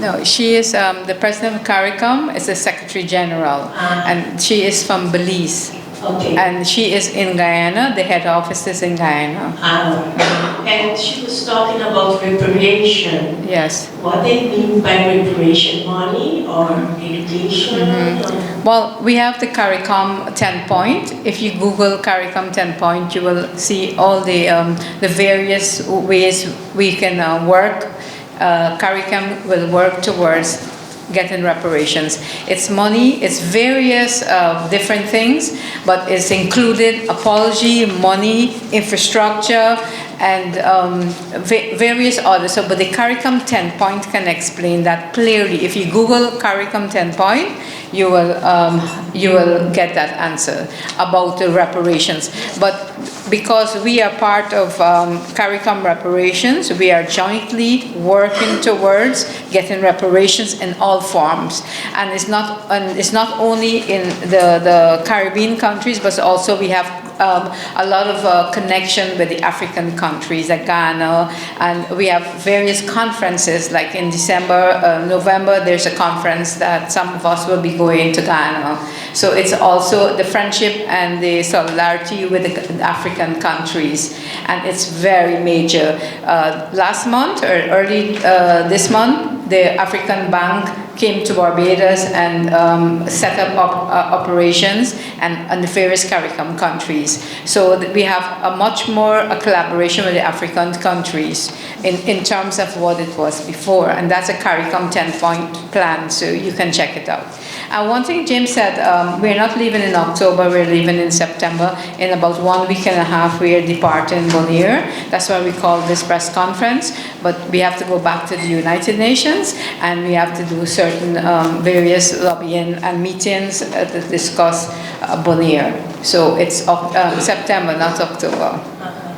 No, she is the president of Caricom is the Secretary General, and she is from Belize. Okay. And she is in Guyana. The head office is in Guyana. And she was talking about reparation. Yes. What they mean by reparation, money or education? Well, we have the Caricom 10-point. If you Google Caricom 10-point, you will see all the various ways we can work. Caricom will work towards getting reparations. It's money, it's various different things, but it's included apology, money, infrastructure, and various others. So, but the Caricom 10-point can explain that clearly. If you Google Caricom 10-point, you will get that answer about the reparations. But because we are part of Caricom reparations, we are jointly working towards getting reparations in all forms. And it's not only in the Caribbean countries, but also we have a lot of connection with the African countries like Ghana, and we have various conferences like in December, November, there's a conference that some of us will be going to Ghana. So it's also the friendship and the solidarity with the African countries, and it's very major. Last month or early this month, the African Bank came to Barbados and set up operations and the various Caricom countries. So that we have a much more a collaboration with the African countries in terms of what it was before. And that's a Caricom 10-point plan, so you can check it out. And one thing Jim said, we're not leaving in October, we're leaving in September. In about 1 week and a half, we are departing Bonaire. That's why we call this press conference. But we have to go back to the United Nations, and we have to do certain various lobbying and meetings to discuss Bonaire. So it's September, not October.